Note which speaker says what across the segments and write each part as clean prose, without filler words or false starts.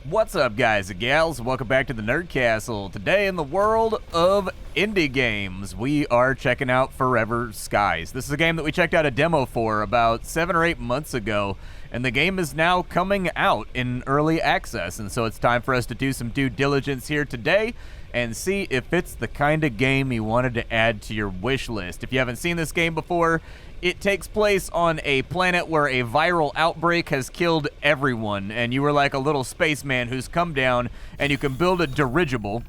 Speaker 1: What's up, guys and gals? Welcome back to the Nerd Castle. Today in the world of indie games, we are checking out Forever Skies. This is a game that we checked out a demo for about 7 or 8 months ago, and the game is now coming out in early access, and so it's time for us to do some due diligence here today and see if it's the kind of game you wanted to add to your wish list. If you haven't seen this game before, it takes place on a planet where a viral outbreak has killed everyone, and you are like a little spaceman who's come down, and you can build a dirigible,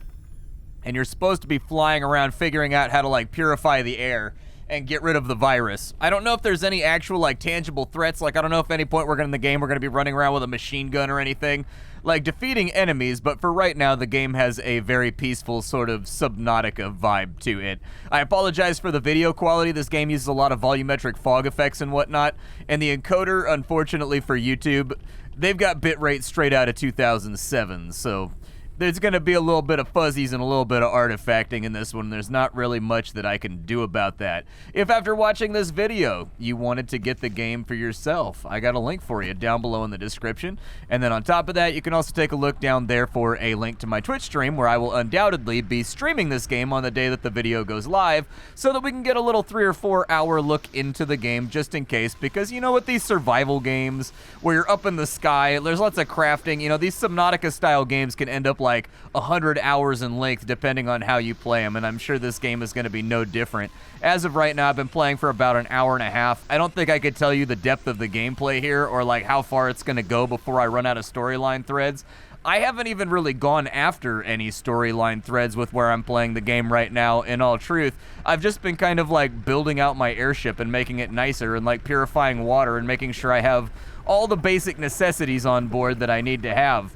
Speaker 1: and you're supposed to be flying around figuring out how to like purify the air and get rid of the virus. I don't know if there's any actual like tangible threats. Like, I don't know if at any point in the game we're going to be running around with a machine gun or anything, like defeating enemies, but for right now the game has a very peaceful sort of Subnautica vibe to it. I apologize for the video quality. This game uses a lot of volumetric fog effects and whatnot, and the encoder, unfortunately for YouTube, they've got bitrate straight out of 2007, so there's going to be a little bit of fuzzies and a little bit of artifacting in this one. There's not really much that I can do about that. If after watching this video, you wanted to get the game for yourself, I got a link for you down below in the description. And then on top of that, you can also take a look down there for a link to my Twitch stream, where I will undoubtedly be streaming this game on the day that the video goes live, so that we can get a little 3 or 4 hour look into the game just in case, because you know, with these survival games where you're up in the sky, there's lots of crafting, you know, these Subnautica style games can end up like 100 hours in length depending on how you play them, and I'm sure this game is going to be no different. As of right now, I've been playing for about an hour and a half. I don't think I could tell you the depth of the gameplay here, or like how far it's going to go before I run out of storyline threads. I haven't even really gone after any storyline threads with where I'm playing the game right now, in all truth. I've just been kind of like building out my airship and making it nicer, and like purifying water and making sure I have all the basic necessities on board that I need to have.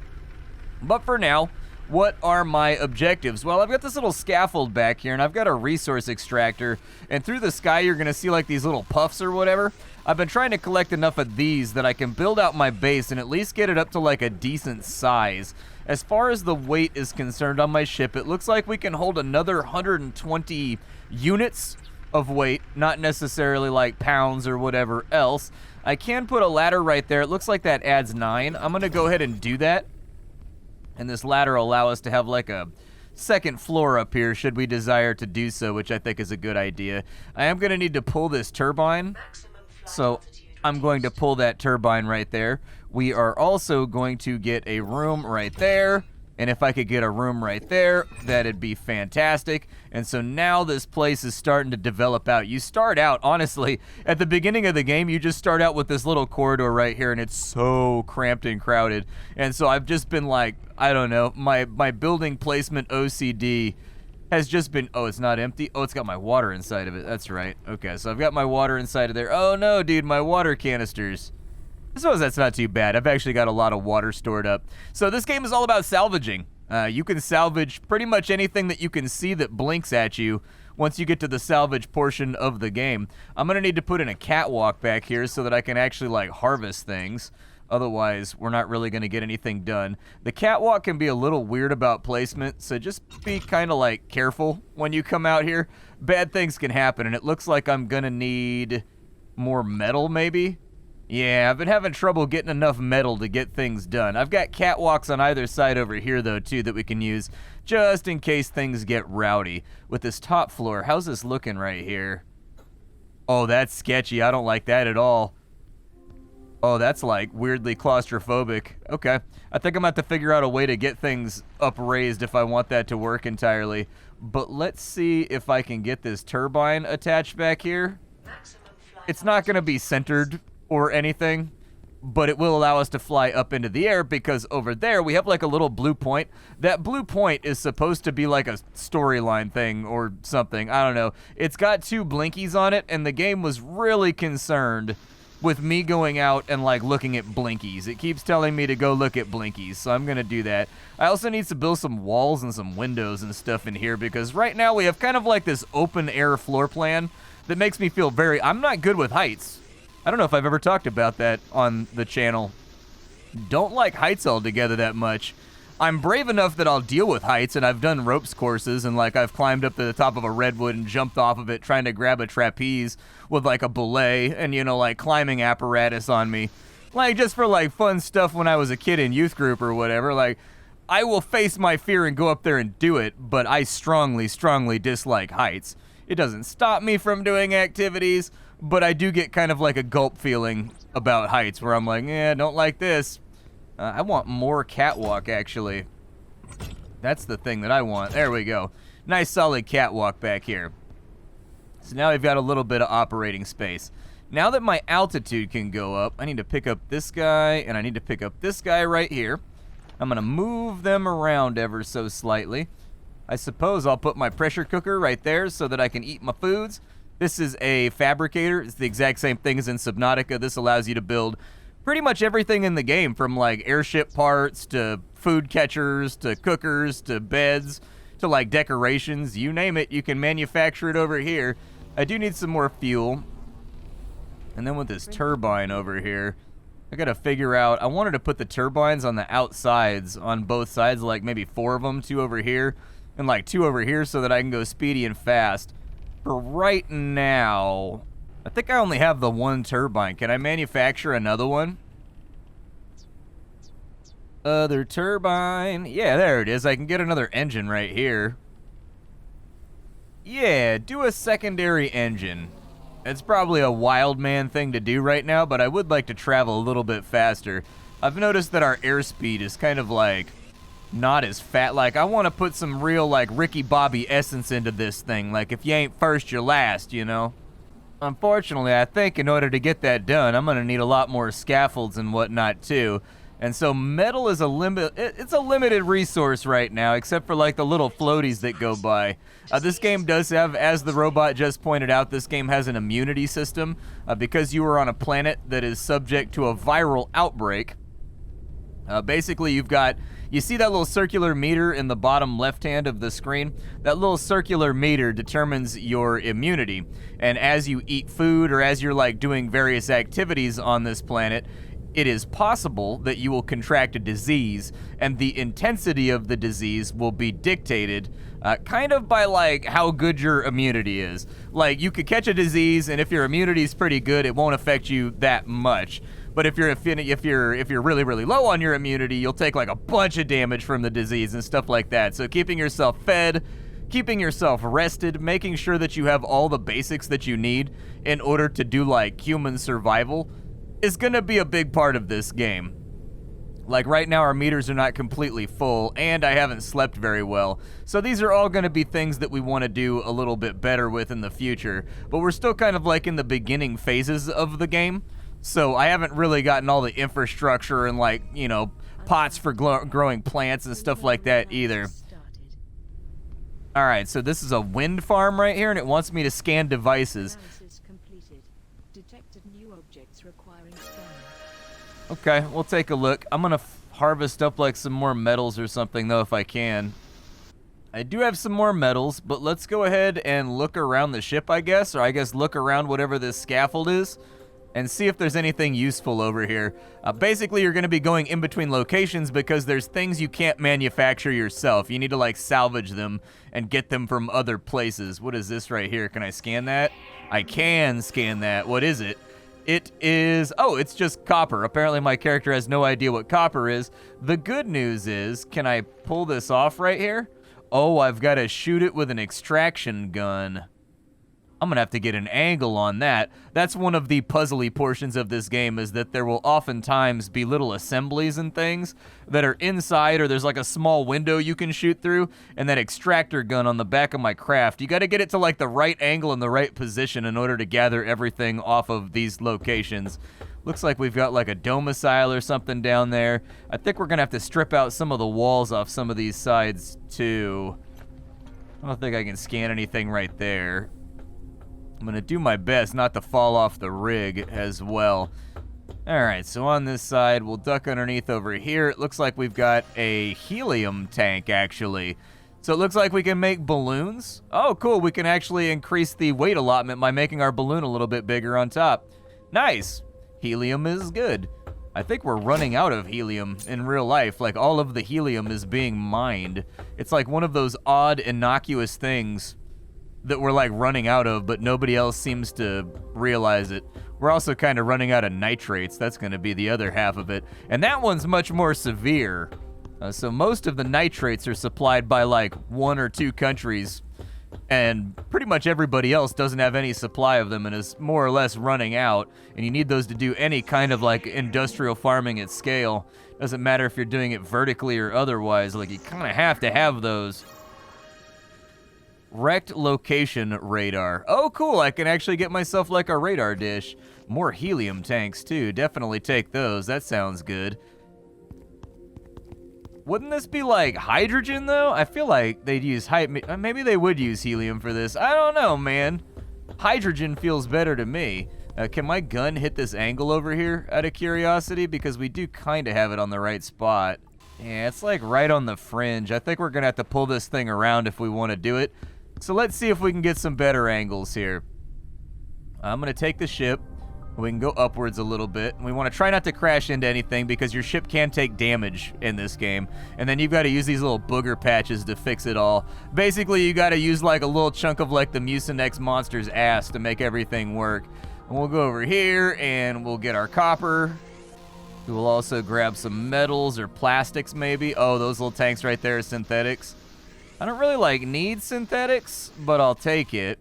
Speaker 1: But for now, what are my objectives? Well, I've got this little scaffold back here, and I've got a resource extractor, and through the sky you're going to see like these little puffs or whatever. I've been trying to collect enough of these that I can build out my base and at least get it up to like a decent size. As far as the weight is concerned on my ship, it looks like we can hold another 120 units of weight, not necessarily like pounds or whatever else. I can put a ladder right there. It looks like that adds 9. I'm going to go ahead and do that. And this ladder will allow us to have like a second floor up here should we desire to do so, which I think is a good idea. I am going to need to pull this turbine, so I'm going to pull that turbine right there. We are also going to get a room right there, and if I could get a room right there, that'd be fantastic. And so now this place is starting to develop out. You start out, honestly, at the beginning of the game, you just start out with this little corridor right here, and it's so cramped and crowded. And so I've just been like, I don't know, my building placement OCD has just been, oh, it's not empty? Oh, it's got my water inside of it. That's right. Okay, so I've got my water inside of there. Oh, no, dude, my water canisters. I suppose that's not too bad. I've actually got a lot of water stored up. So this game is all about salvaging. You can salvage pretty much anything that you can see that blinks at you once you get to the salvage portion of the game. I'm going to need to put in a catwalk back here so that I can actually like harvest things. Otherwise, we're not really going to get anything done. The catwalk can be a little weird about placement, so just be kind of like careful when you come out here. Bad things can happen, and it looks like I'm going to need more metal maybe. Yeah, I've been having trouble getting enough metal to get things done. I've got catwalks on either side over here, though, too, that we can use just in case things get rowdy. With this top floor, how's this looking right here? Oh, that's sketchy. I don't like that at all. Oh, that's like weirdly claustrophobic. Okay, I think I'm going to have to figure out a way to get things upraised if I want that to work entirely. But let's see if I can get this turbine attached back here. It's not going to be centered or anything, but it will allow us to fly up into the air, because over there we have like a little blue point. That blue point is supposed to be like a storyline thing or something. I don't know. It's got 2 blinkies on it, and the game was really concerned with me going out and like looking at blinkies. It keeps telling me to go look at blinkies, so I'm gonna do that. I also need to build some walls and some windows and stuff in here, because right now we have kind of like this open air floor plan that makes me feel very, I'm not good with heights. I don't know if I've ever talked about that on the channel. Don't like heights altogether that much. I'm brave enough that I'll deal with heights, and I've done ropes courses, and like I've climbed up to the top of a redwood and jumped off of it trying to grab a trapeze with like a belay and, you know, like climbing apparatus on me. Like, just for, like, fun stuff when I was a kid in youth group or whatever. Like, I will face my fear and go up there and do it, but I strongly, strongly dislike heights. It doesn't stop me from doing activities, but I do get kind of like a gulp feeling about heights where I'm like, eh, don't like this. I want more catwalk, actually. That's the thing that I want. There we go. Nice solid catwalk back here. So now we've got a little bit of operating space. Now that my altitude can go up, I need to pick up this guy, and I need to pick up this guy right here. I'm going to move them around ever so slightly. I suppose I'll put my pressure cooker right there so that I can eat my foods. This is a fabricator. It's the exact same thing as in Subnautica. This allows you to build pretty much everything in the game, from like airship parts to food catchers to cookers to beds to like decorations. You name it, you can manufacture it over here. I do need some more fuel. And then with this turbine over here, I gotta figure out, I wanted to put the turbines on the outsides on both sides, like maybe 4 of them, 2 over here, and like 2 over here so that I can go speedy and fast. For right now, I think I only have the 1 turbine. Can I manufacture another one? Other turbine. Yeah, there it is. I can get another engine right here. Yeah, do a secondary engine. It's probably a wild man thing to do right now, but I would like to travel a little bit faster. I've noticed that our airspeed is kind of like not as fat. Like, I want to put some real like Ricky Bobby essence into this thing. Like, if you ain't first, you're last, you know? Unfortunately, I think in order to get that done, I'm going to need a lot more scaffolds and whatnot too. And so metal is it's a limited resource right now, except for like the little floaties that go by. This game does have, as the robot just pointed out, this game has an immunity system. Because you are on a planet that is subject to a viral outbreak. Basically, you see that little circular meter in the bottom left hand of the screen? That little circular meter determines your immunity. And as you eat food or as you're like doing various activities on this planet, it is possible that you will contract a disease, and the intensity of the disease will be dictated kind of by like how good your immunity is. Like, you could catch a disease, and if your immunity is pretty good, it won't affect you that much. But if you're really, really low on your immunity, you'll take like a bunch of damage from the disease and stuff like that. So keeping yourself fed, keeping yourself rested, making sure that you have all the basics that you need in order to do like human survival is gonna be a big part of this game. Like, right now our meters are not completely full, and I haven't slept very well. So these are all gonna be things that we wanna do a little bit better with in the future. But we're still kind of like in the beginning phases of the game. So I haven't really gotten all the infrastructure and like, you know, pots for growing plants and stuff like that either. Alright, so this is a wind farm right here, and it wants me to scan devices. Okay, we'll take a look. I'm gonna harvest up like some more metals or something though if I can. I do have some more metals, but let's go ahead and look around the ship, I guess, or I guess look around whatever this scaffold is and see if there's anything useful over here. Basically, you're gonna be going in between locations because there's things you can't manufacture yourself. You need to like salvage them and get them from other places. What is this right here? Can I scan that? I can scan that. What is it? It is, oh, it's just copper. Apparently my character has no idea what copper is. The good news is, can I pull this off right here? Oh, I've got to shoot it with an extraction gun. I'm gonna have to get an angle on that. That's one of the puzzly portions of this game, is that there will oftentimes be little assemblies and things that are inside, or there's like a small window you can shoot through, and that extractor gun on the back of my craft, you gotta get it to like the right angle and the right position in order to gather everything off of these locations. Looks like we've got like a domicile or something down there. I think we're gonna have to strip out some of the walls off some of these sides too. I don't think I can scan anything right there. I'm gonna do my best not to fall off the rig as well. Alright, so on this side, we'll duck underneath over here. It looks like we've got a helium tank, actually. So it looks like we can make balloons. Oh, cool, we can actually increase the weight allotment by making our balloon a little bit bigger on top. Nice. Helium is good. I think we're running out of helium in real life. Like, all of the helium is being mined. It's like one of those odd, innocuous things that we're like running out of, but nobody else seems to realize it. We're also kind of running out of nitrates. That's going to be the other half of it. And that one's much more severe. So most of the nitrates are supplied by like 1 or 2 countries, and pretty much everybody else doesn't have any supply of them and is more or less running out. And you need those to do any kind of like industrial farming at scale. Doesn't matter if you're doing it vertically or otherwise, like you kind of have to have those. Wrecked location radar. Oh, cool. I can actually get myself like a radar dish. More helium tanks, too. Definitely take those. That sounds good. Wouldn't this be like hydrogen, though? I feel like they'd use maybe they would use helium for this. I don't know, man. Hydrogen feels better to me. Can my gun hit this angle over here, out of curiosity? Because we do kind of have it on the right spot. Yeah, it's like right on the fringe. I think we're going to have to pull this thing around if we want to do it. So let's see if we can get some better angles here. I'm going to take the ship. We can go upwards a little bit. We want to try not to crash into anything because your ship can take damage in this game. And then you've got to use these little booger patches to fix it all. Basically, you got to use like a little chunk of like the Mucinex monster's ass to make everything work. And we'll go over here and we'll get our copper. We will also grab some metals or plastics maybe. Oh, those little tanks right there are synthetics. I don't really like need synthetics, but I'll take it.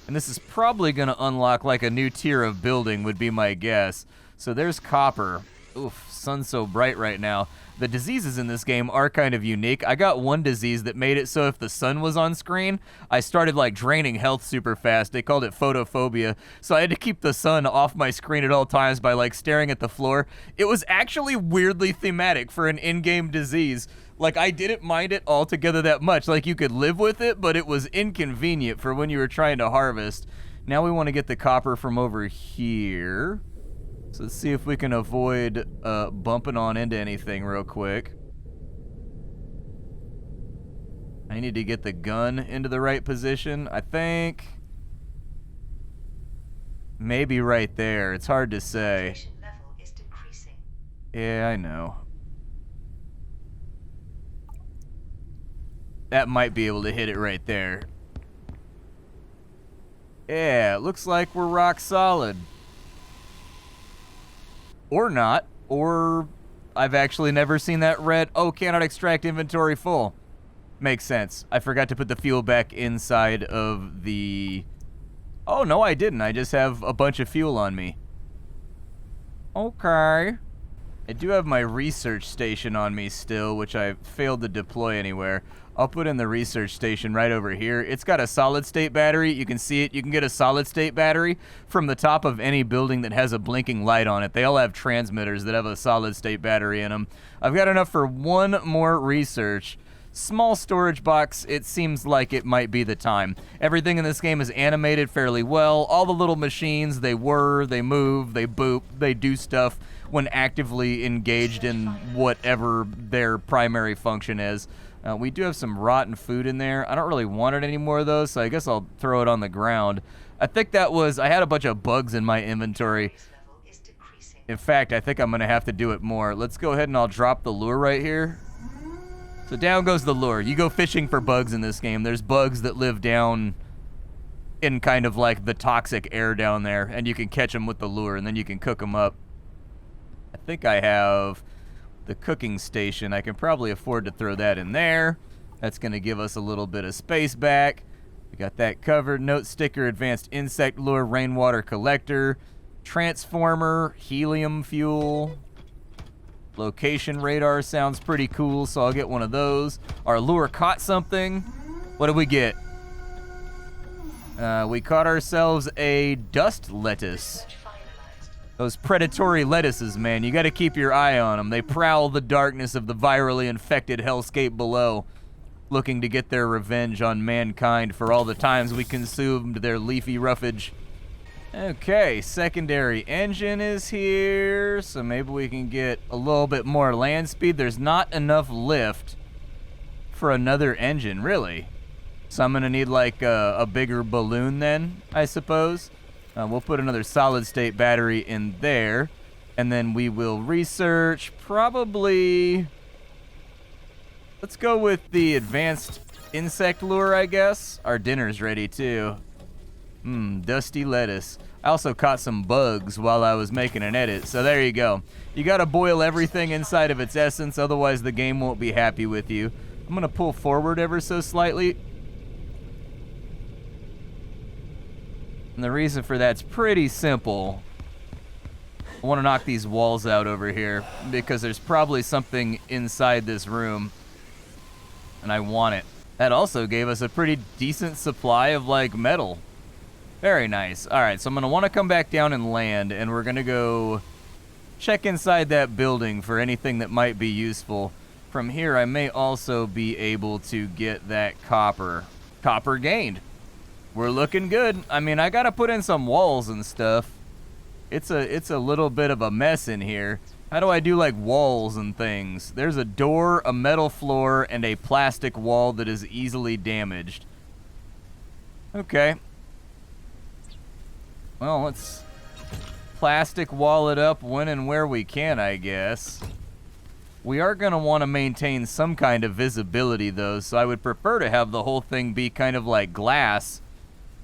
Speaker 1: And this is probably going to unlock like a new tier of building would be my guess. So there's copper. Oof, sun's so bright right now. The diseases in this game are kind of unique. I got one disease that made it so if the sun was on screen, I started like draining health super fast. They called it photophobia. So I had to keep the sun off my screen at all times by like staring at the floor. It was actually weirdly thematic for an in-game disease. Like, I didn't mind it altogether that much. Like, you could live with it, but it was inconvenient for when you were trying to harvest. Now we want to get the copper from over here. So let's see if we can avoid bumping on into anything real quick. I need to get the gun into the right position. I think maybe right there. It's hard to say.
Speaker 2: Level is decreasing.
Speaker 1: Yeah, I know. That might be able to hit it right there. Yeah, it looks like we're rock solid. Or not. Or I've actually never seen that red, oh, cannot extract inventory full. Makes sense. I forgot to put the fuel back inside of the... Oh, no, I didn't. I just have a bunch of fuel on me. Okay. I do have my research station on me still, which I failed to deploy anywhere. I'll put in the research station right over here. It's got a solid-state battery. You can see it. You can get a solid-state battery from the top of any building that has a blinking light on it. They all have transmitters that have a solid-state battery in them. I've got enough for one more research. Small storage box, it seems like it might be the time. Everything in this game is animated fairly well. All the little machines, they whir, they move, they boop, they do stuff when actively engaged in whatever their primary function is. We do have some rotten food in there. I don't really want it anymore, though, so I guess I'll throw it on the ground. I think that was... I had a bunch of bugs in my inventory. In fact, I think I'm going to have to do it more. Let's go ahead and I'll drop the lure right here. So down goes the lure. You go fishing for bugs in this game. There's bugs that live down in kind of like the toxic air down there, and you can catch them with the lure, and then you can cook them up. I think I have... the cooking station. I can probably afford to throw that in there. That's going to give us a little bit of space back. We got that covered. Note sticker, advanced insect lure, rainwater collector, transformer, helium fuel, location radar sounds pretty cool, so I'll get one of those. Our lure caught something. What did we get? We caught ourselves a dust lettuce. Those predatory lettuces, man, you got to keep your eye on them. They prowl the darkness of the virally infected hellscape below, looking to get their revenge on mankind for all the times we consumed their leafy roughage. Okay, secondary engine is here, so maybe we can get a little bit more land speed. There's not enough lift for another engine, really. So I'm going to need like a bigger balloon then, I suppose. We'll put another solid-state battery in there, and then we will research probably... Let's go with the advanced insect lure, I guess. Our dinner's ready, too. Dusty lettuce. I also caught some bugs while I was making an edit, so there you go. You gotta boil everything inside of its essence, otherwise the game won't be happy with you. I'm gonna pull forward ever so slightly. And the reason for that's pretty simple. I want to knock these walls out over here because there's probably something inside this room and I want it. That also gave us a pretty decent supply of like metal. Very nice. All right, so I'm going to want to come back down and land, and we're going to go check inside that building for anything that might be useful. From here, I may also be able to get that copper. Copper gained. We're looking good. I mean, I got to put in some walls and stuff. It's a little bit of a mess in here. How do I do like walls and things? There's a door, a metal floor, and a plastic wall that is easily damaged. Okay. Well, let's plastic wall it up when and where we can, I guess. We are going to want to maintain some kind of visibility, though, so I would prefer to have the whole thing be kind of like glass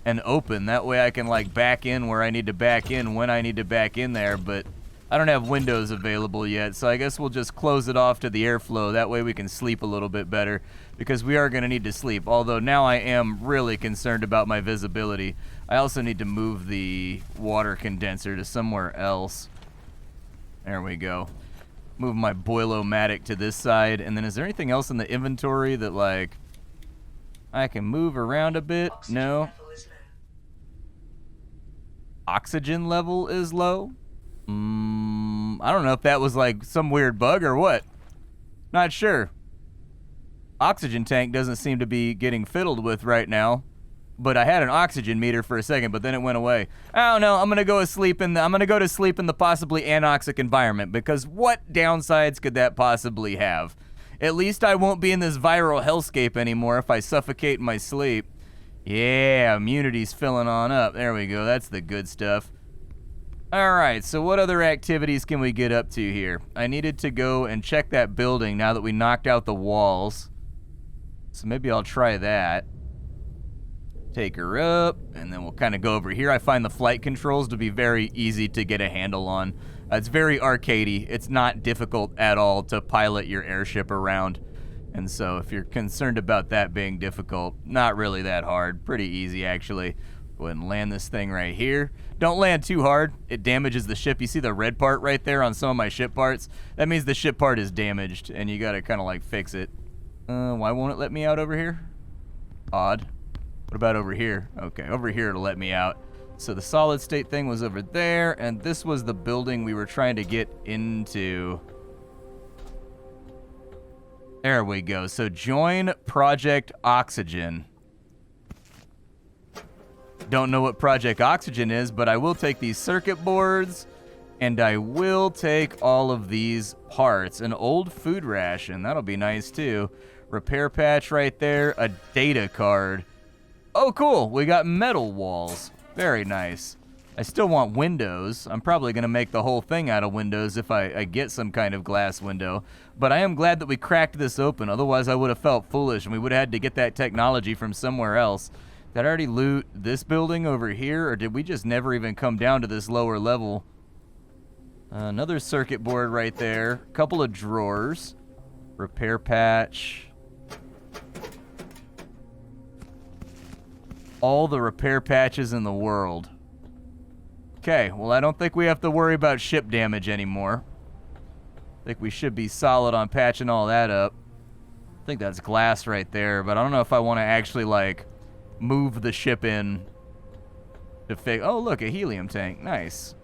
Speaker 1: and open. That way I can like back in where I need to back in when I need to back in there, but I don't have windows available yet, so I guess we'll just close it off to the airflow. That way we can sleep a little bit better, because we are going to need to sleep, although now I am really concerned about my visibility. I also need to move the water condenser to somewhere else. There we go. Move my Boilomatic to this side, and then is there anything else in the inventory that like I can move around a bit? No. Oxygen level is low? I don't know if that was like some weird bug or what. Not sure. Oxygen tank doesn't seem to be getting fiddled with right now. But I had an oxygen meter for a second, but then it went away. I don't know. I'm gonna go to sleep in the possibly anoxic environment, because what downsides could that possibly have? At least I won't be in this viral hellscape anymore if I suffocate in my sleep. Yeah, immunity's filling on up. There we go. That's the good stuff. All right, so what other activities can we get up to here? I needed to go and check that building now that we knocked out the walls. So maybe I'll try that. Take her up, and then we'll kind of go over here. I find the flight controls to be very easy to get a handle on. It's very arcadey. It's not difficult at all to pilot your airship around. And so if you're concerned about that being difficult, not really that hard. Pretty easy, actually. Go ahead and land this thing right here. Don't land too hard. It damages the ship. You see the red part right there on some of my ship parts? That means the ship part is damaged, and you got to kind of like fix it. Why won't it let me out over here? Odd. What about over here? Okay, over here it'll let me out. So the solid state thing was over there, and this was the building we were trying to get into. There we go. So join Project Oxygen. Don't know what Project Oxygen is, but I will take these circuit boards, and I will take all of these parts. An old food ration. That'll be nice, too. Repair patch right there. A data card. Oh, cool. We got metal walls. Very nice. I still want windows. I'm probably going to make the whole thing out of windows if I get some kind of glass window. But I am glad that we cracked this open. Otherwise, I would have felt foolish, and we would have had to get that technology from somewhere else. Did I already loot this building over here, or did we just never even come down to this lower level? Another circuit board right there. A couple of drawers. Repair patch. All the repair patches in the world. Okay, well, I don't think we have to worry about ship damage anymore. I think we should be solid on patching all that up. I think that's glass right there, but I don't know if I want to actually, like, move the ship in to fix. Oh, look, a helium tank. Nice.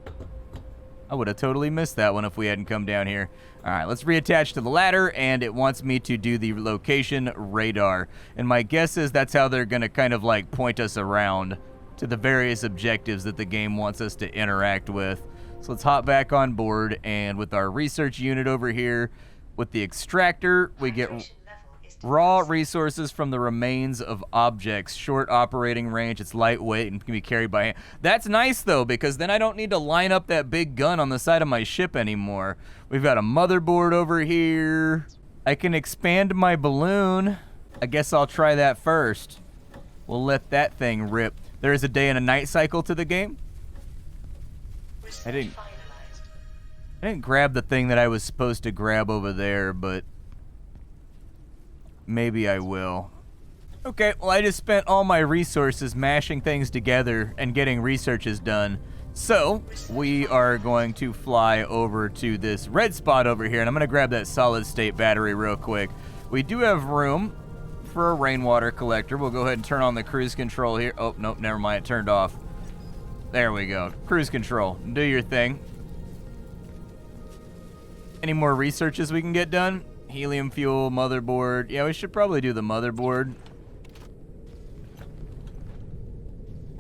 Speaker 1: I would have totally missed that one if we hadn't come down here. All right, let's reattach to the ladder, and it wants me to do the location radar. And my guess is that's how they're going to kind of like point us around to the various objectives that the game wants us to interact with. So let's hop back on board, and with our research unit over here, with the extractor, we get raw resources from the remains of objects. Short operating range, it's lightweight and can be carried by hand. That's nice, though, because then I don't need to line up that big gun on the side of my ship anymore. We've got a motherboard over here. I can expand my balloon. I guess I'll try that first. We'll let that thing rip. There is a day and a night cycle to the game. I didn't grab the thing that I was supposed to grab over there, but maybe I will. Okay, well, I just spent all my resources mashing things together and getting researches done. So, we are going to fly over to this red spot over here, and I'm going to grab that solid state battery real quick. We do have room for a rainwater collector. We'll go ahead and turn on the cruise control here. Oh, nope, never mind, it turned off. There we go. Cruise control. Do your thing. Any more researches we can get done? Helium fuel, motherboard. Yeah, we should probably do the motherboard.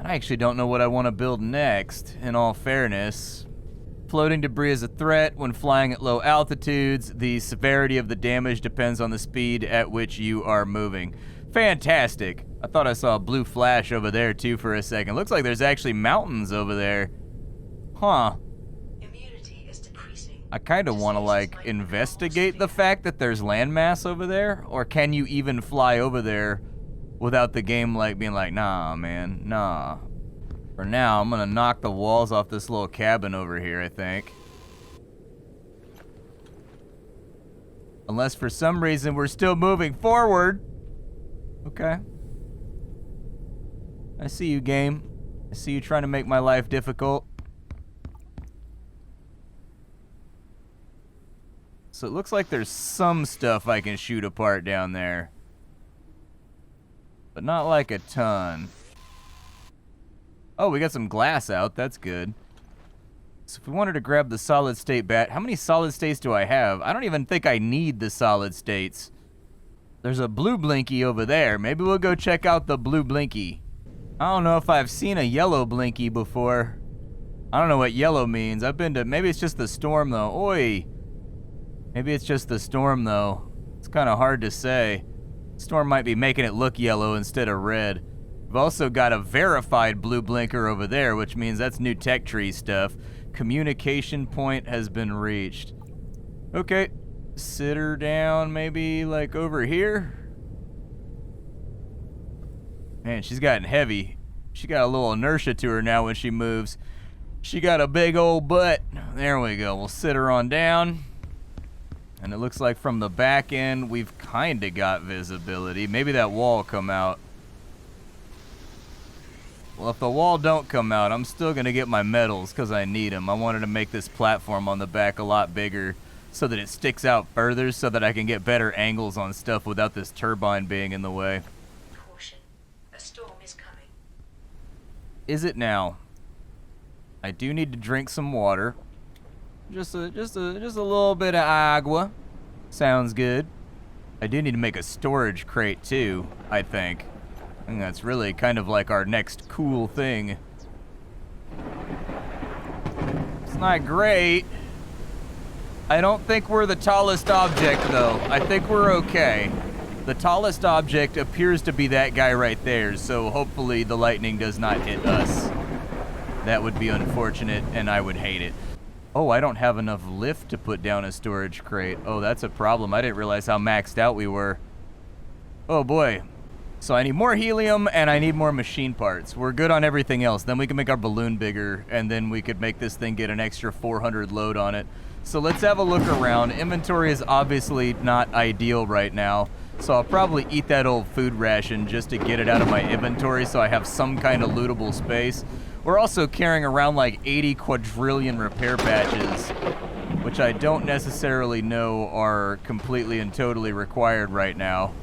Speaker 1: I actually don't know what I want to build next, in all fairness. Floating debris is a threat. When flying at low altitudes, the severity of the damage depends on the speed at which you are moving. Fantastic. I thought I saw a blue flash over there, too, for a second. Looks like there's actually mountains over there. Huh. Immunity is decreasing. I kind of want to, like, investigate the fact that there's landmass over there. Or can you even fly over there without the game, like, being like, nah, man, nah. For now, I'm gonna knock the walls off this little cabin over here, I think. Unless for some reason we're still moving forward. Okay. I see you, game. I see you trying to make my life difficult. So it looks like there's some stuff I can shoot apart down there. But not like a ton. Oh, we got some glass out. That's good. So if we wanted to grab the solid state bat, how many solid states do I have? I don't even think I need the solid states. There's a blue blinky over there. Maybe we'll go check out the blue blinky. I don't know if I've seen a yellow blinky before. I don't know what yellow means. I've been to, maybe it's just the storm though. Oi. Maybe it's just the storm though. It's kind of hard to say. Storm might be making it look yellow instead of red. We've also got a verified blue blinker over there, which means that's new tech tree stuff. Communication point has been reached. Okay, sit her down maybe like over here. Man, she's gotten heavy. She got a little inertia to her now when she moves. She got a big old butt. There we go. We'll sit her on down. And it looks like from the back end, we've kind of got visibility. Maybe that wall will come out. Well, if the wall don't come out, I'm still going to get my medals because I need them. I wanted to make this platform on the back a lot bigger so that it sticks out further so that I can get better angles on stuff without this turbine being in the way.
Speaker 2: Caution. A storm is coming.
Speaker 1: Is it now? I do need to drink some water. Just a little bit of agua. Sounds good. I do need to make a storage crate too, I think. I think that's really kind of like our next cool thing. It's not great. I don't think we're the tallest object though. I think we're okay. The tallest object appears to be that guy right there, so hopefully the lightning does not hit us. That would be unfortunate and I would hate it. Oh, I don't have enough lift to put down a storage crate. Oh, that's a problem. I didn't realize how maxed out we were. Oh boy. So I need more helium and I need more machine parts. We're good on everything else. Then we can make our balloon bigger and then we could make this thing get an extra 400 load on it. So let's have a look around. Inventory is obviously not ideal right now. So I'll probably eat that old food ration just to get it out of my inventory so I have some kind of lootable space. We're also carrying around like 80 quadrillion repair patches, which I don't necessarily know are completely and totally required right now.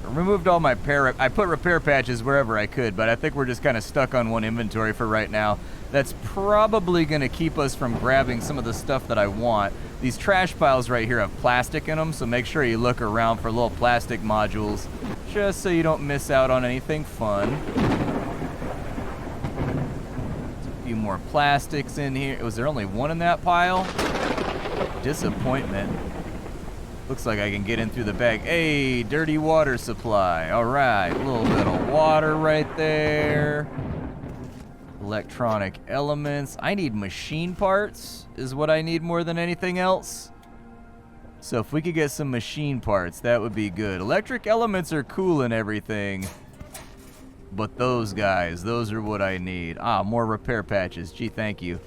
Speaker 1: I removed all my I put repair patches wherever I could, but I think we're just kind of stuck on one inventory for right now. That's probably going to keep us from grabbing some of the stuff that I want. These trash piles right here have plastic in them, so make sure you look around for little plastic modules, just so you don't miss out on anything fun. Few more plastics in here. Was there only one in that pile? Disappointment. Looks like I can get in through the bag. Hey, dirty water supply. All right, a little bit of water right there. Electronic elements. I need machine parts is what I need more than anything else. So if we could get some machine parts, that would be good. Electric elements are cool and everything. But those guys, those are what I need. Ah, more repair patches. Gee, thank you.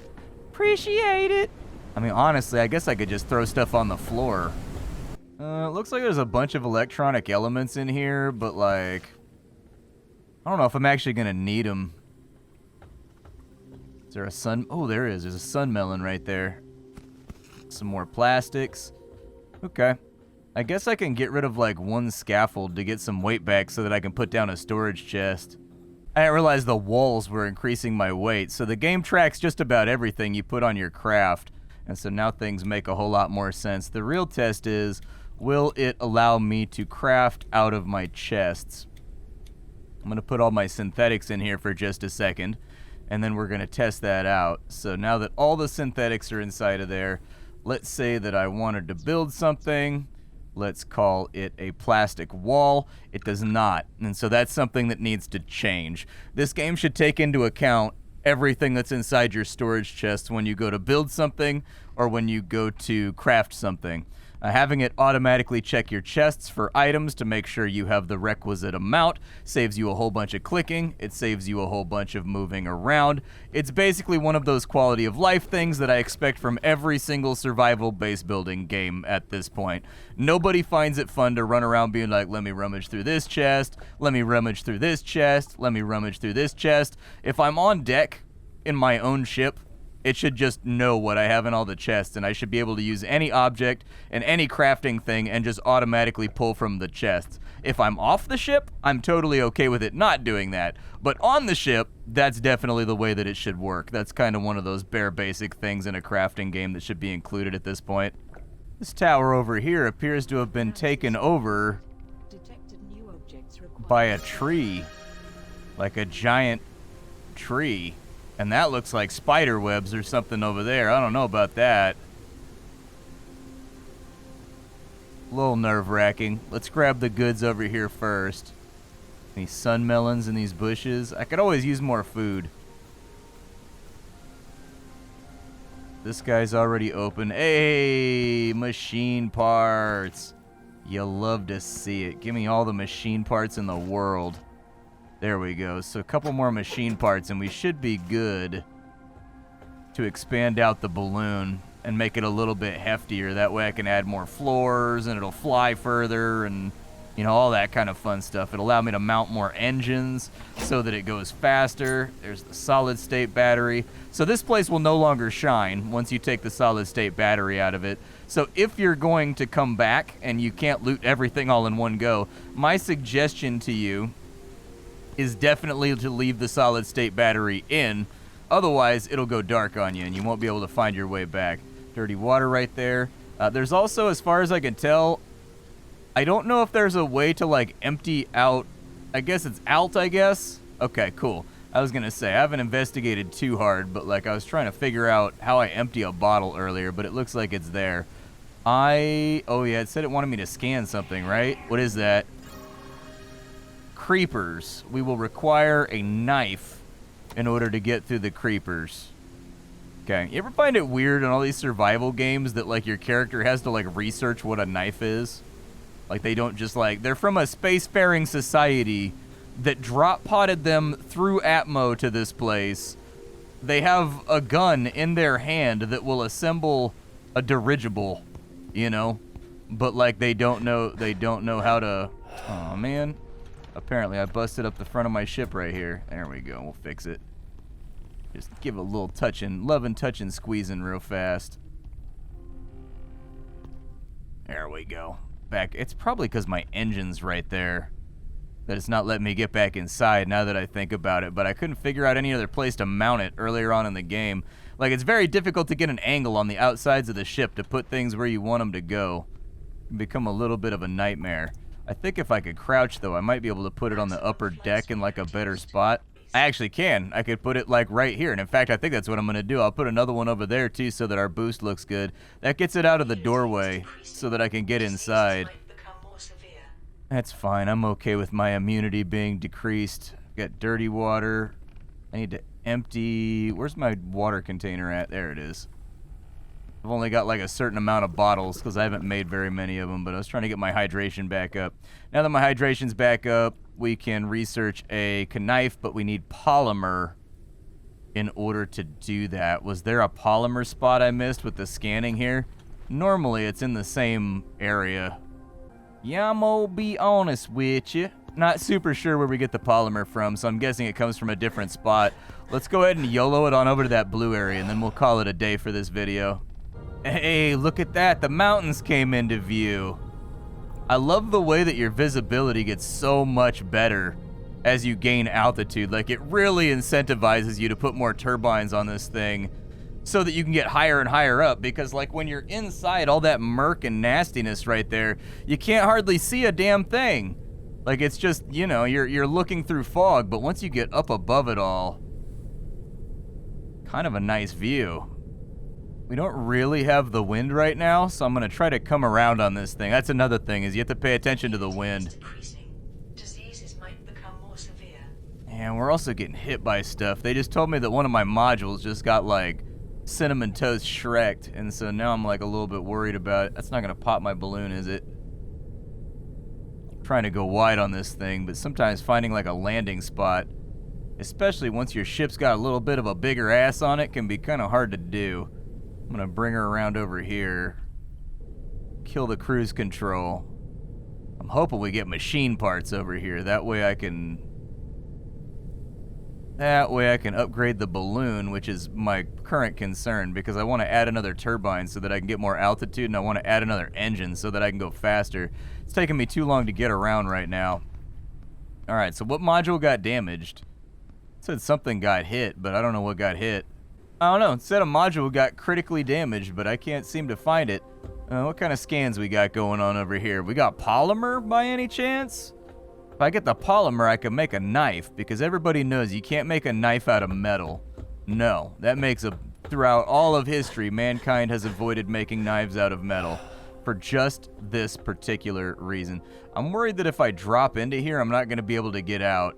Speaker 1: appreciate it. I mean, honestly, I guess I could just throw stuff on the floor. Looks like there's a bunch of electronic elements in here, but like, I don't know if I'm actually gonna need them. Is there a sun? Oh, there is. There's a sun melon right there. Some more plastics. Okay. I guess I can get rid of like one scaffold to get some weight back so that I can put down a storage chest. I didn't realize the walls were increasing my weight, so the game tracks just about everything you put on your craft, and so now things make a whole lot more sense. The real test is, will it allow me to craft out of my chests? I'm going to put all my synthetics in here for just a second, and then we're going to test that out. So now that all the synthetics are inside of there, let's say that I wanted to build something. Let's call it a plastic wall. It does not, and so that's something that needs to change. This game should take into account everything that's inside your storage chest when you go to build something or when you go to craft something. Having it automatically check your chests for items to make sure you have the requisite amount saves you a whole bunch of clicking. It saves you a whole bunch of moving around. It's basically one of those quality of life things that I expect from every single survival base building game at this point. Nobody finds it fun to run around being like, let me rummage through this chest, let me rummage through this chest, let me rummage through this chest. If I'm on deck in my own ship, it should just know what I have in all the chests, and I should be able to use any object and any crafting thing and just automatically pull from the chests. If I'm off the ship, I'm totally okay with it not doing that. But on the ship, that's definitely the way that it should work. That's kind of one of those bare basic things in a crafting game that should be included at this point. This tower over here appears to have been taken over by a tree. Like a giant tree. And that looks like spider webs or something over there. I don't know about that. A little nerve-wracking. Let's grab the goods over here first. These sun melons and these bushes. I could always use more food. This guy's already open. Hey, machine parts. You love to see it. Give me all the machine parts in the world. There we go. So a couple more machine parts and we should be good to expand out the balloon and make it a little bit heftier. That way I can add more floors and it'll fly further and, you know, all that kind of fun stuff. It'll allow me to mount more engines so that it goes faster. There's the solid state battery. So this place will no longer shine once you take the solid state battery out of it. So if you're going to come back and you can't loot everything all in one go, my suggestion to you is definitely to leave the solid state battery in. Otherwise, it'll go dark on you and you won't be able to find your way back. Dirty water right there. There's also, as far as I can tell, I don't know if there's a way to like empty out. I guess it's alt, I guess. Okay, cool. I was gonna say, I haven't investigated too hard, but like I was trying to figure out how I empty a bottle earlier, but it looks like it's there. Oh yeah, it said it wanted me to scan something, right? What is that? Creepers. We will require a knife in order to get through the creepers. Okay. You ever find it weird in all these survival games that like your character has to like research what a knife is? Like they don't just like, they're from a spacefaring society that drop potted them through Atmo to this place. They have a gun in their hand that will assemble a dirigible, you know? But like they don't know how to, oh man. Apparently, I busted up the front of my ship right here. There we go. We'll fix it. Just give it a little touching, loving, touching, squeezing real fast. There we go. Back. It's probably because my engine's right there that it's not letting me get back inside now that I think about it. But I couldn't figure out any other place to mount it earlier on in the game. Like, it's very difficult to get an angle on the outsides of the ship to put things where you want them to go. It can become a little bit of a nightmare. I think if I could crouch, though, I might be able to put it on the upper deck in, like, a better spot. I actually can. I could put it, like, right here. And, in fact, I think that's what I'm going to do. I'll put another one over there, too, so that our boost looks good. That gets it out of the doorway so that I can get inside. That's fine. I'm okay with my immunity being decreased. Got dirty water. I need to empty... Where's my water container at? There it is. I've only got like a certain amount of bottles because I haven't made very many of them, but I was trying to get my hydration back up. Now that my hydration's back up, we can research a knife, but we need polymer in order to do that. Was there a polymer spot I missed with the scanning here? Normally, it's in the same area. Yeah, I'm gonna be honest with you. Not super sure where we get the polymer from, so I'm guessing it comes from a different spot. Let's go ahead and YOLO it on over to that blue area, and then we'll call it a day for this video. Hey, look at that. The mountains came into view. I love the way that your visibility gets so much better as you gain altitude. Like, it really incentivizes you to put more turbines on this thing so that you can get higher and higher up, because like when you're inside all that murk and nastiness right there, you can't hardly see a damn thing. Like, it's just, you know, you're looking through fog, but once you get up above it all, kind of a nice view. We don't really have the wind right now, so I'm gonna try to come around on this thing. That's another thing, is you have to pay attention to the wind.
Speaker 2: Diseases might become more severe.
Speaker 1: And we're also getting hit by stuff. They just told me that one of my modules just got like cinnamon toast shreked, and so now I'm like a little bit worried about it. That's not gonna pop my balloon, is it? I'm trying to go wide on this thing, but sometimes finding like a landing spot, especially once your ship's got a little bit of a bigger ass on it, can be kind of hard to do. I'm gonna bring her around over here, kill the cruise control. I'm hoping we get machine parts over here. That way I can upgrade the balloon, which is my current concern, because I want to add another turbine so that I can get more altitude, and I want to add another engine so that I can go faster. It's taking me too long to get around right now. Alright, so what module got damaged? It said something got hit, but I don't know what got hit. I don't know. It said a module got critically damaged, but I can't seem to find it. What kind of scans we got going on over here? We got polymer by any chance? If I get the polymer, I can make a knife, because everybody knows you can't make a knife out of metal. No, that makes throughout all of history, mankind has avoided making knives out of metal for just this particular reason. I'm worried that if I drop into here, I'm not going to be able to get out.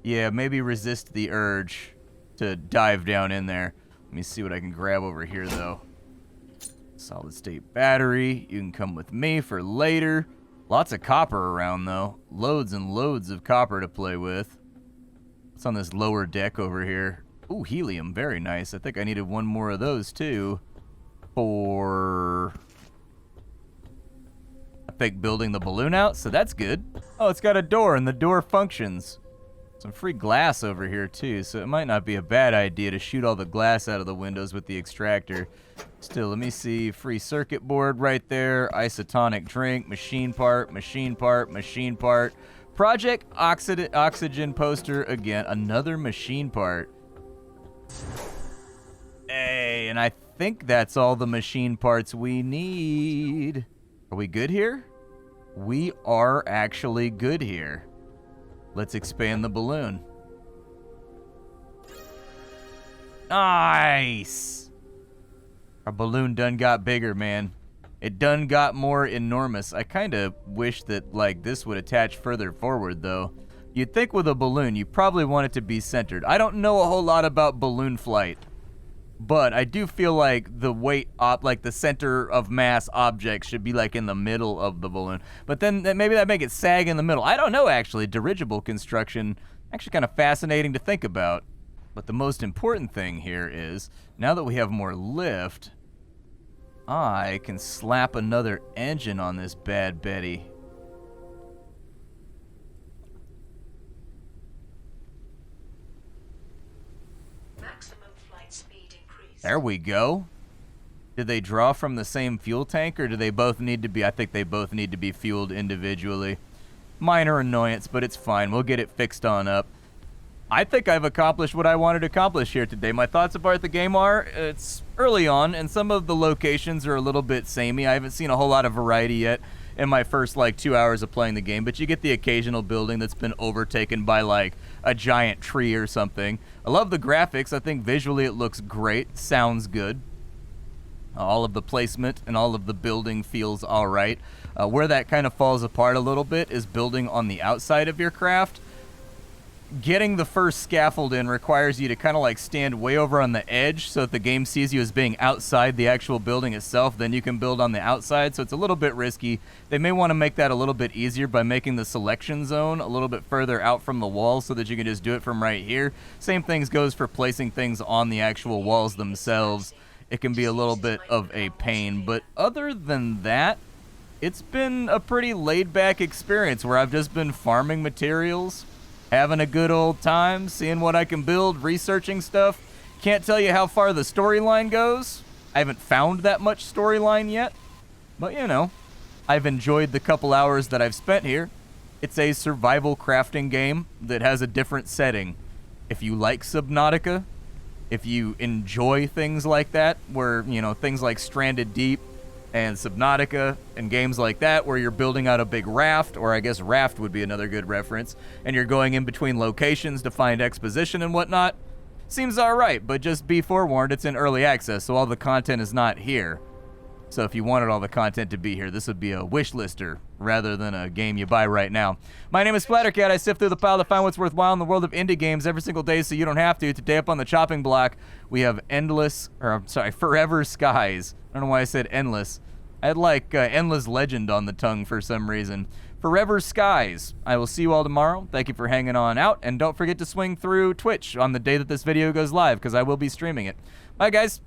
Speaker 1: Yeah, maybe resist the urge to dive down in there. Let me see what I can grab over here, though. Solid state battery. You can come with me for later. Lots of copper around, though. Loads and loads of copper to play with. What's on this lower deck over here? Ooh, helium. Very nice. I think I needed one more of those, too. For, I think, building the balloon out, so that's good. Oh, it's got a door, and the door functions. Some free glass over here, too, so it might not be a bad idea to shoot all the glass out of the windows with the extractor. Still, let me see. Free circuit board right there. Isotonic drink. Machine part. Machine part. Machine part. Project Oxygen poster again. Another machine part. Hey, and I think that's all the machine parts we need. Are we good here? We are actually good here. Let's expand the balloon. Nice! Our balloon done got bigger, man. It done got more enormous. I kind of wish that, like, this would attach further forward, though. You'd think with a balloon, you probably want it to be centered. I don't know a whole lot about balloon flight, but I do feel like the weight, like the center of mass object should be like in the middle of the balloon. But then maybe that make it sag in the middle. I don't know, actually. Dirigible construction, actually kind of fascinating to think about. But the most important thing here is, now that we have more lift, I can slap another engine on this bad Betty.
Speaker 2: Maximum flight speed increased.
Speaker 1: There we go. Did they draw from the same fuel tank, or do they both need to be? I think they both need to be fueled individually. Minor annoyance, but it's fine. We'll get it fixed on up. I think I've accomplished what I wanted to accomplish here today. My thoughts about the game are, it's early on, and some of the locations are a little bit samey. I haven't seen a whole lot of variety yet in my first, 2 hours of playing the game, but you get the occasional building that's been overtaken by, a giant tree or something. I love the graphics. I think visually it looks great. Sounds good. All of the placement and all of the building feels all right. Where that kind of falls apart a little bit is building on the outside of your craft. getting the first scaffold in requires you to kind of like stand way over on the edge so that the game sees you as being outside the actual building itself. Then you can build on the outside, so it's a little bit risky. They may want to make that a little bit easier by making the selection zone a little bit further out from the wall so that you can just do it from right here. Same things goes for placing things on the actual walls themselves. It can be a little bit of a pain, but other than that, it's been a pretty laid-back experience where I've just been farming materials, having a good old time, seeing what I can build, researching stuff. Can't tell you how far the storyline goes. I haven't found that much storyline yet, but you know, I've enjoyed the couple hours that I've spent here. It's a survival crafting game that has a different setting. If you like Subnautica, if you enjoy things like that, where, you know, things like Stranded Deep and Subnautica and games like that where you're building out a big raft, or I guess raft would be another good reference, and you're going in between locations to find exposition and whatnot, seems alright, but just be forewarned, it's in early access, so all the content is not here. So if you wanted all the content to be here, this would be a wish lister rather than a game you buy right now. My name is Splattercat. I sift through the pile to find what's worthwhile in the world of indie games every single day so you don't have to. Today up on the chopping block, we have Forever Skies. I don't know why I said endless. I had like Endless Legend on the tongue for some reason. Forever Skies. I will see you all tomorrow. Thank you for hanging on out, and don't forget to swing through Twitch on the day that this video goes live, because I will be streaming it. Bye, guys.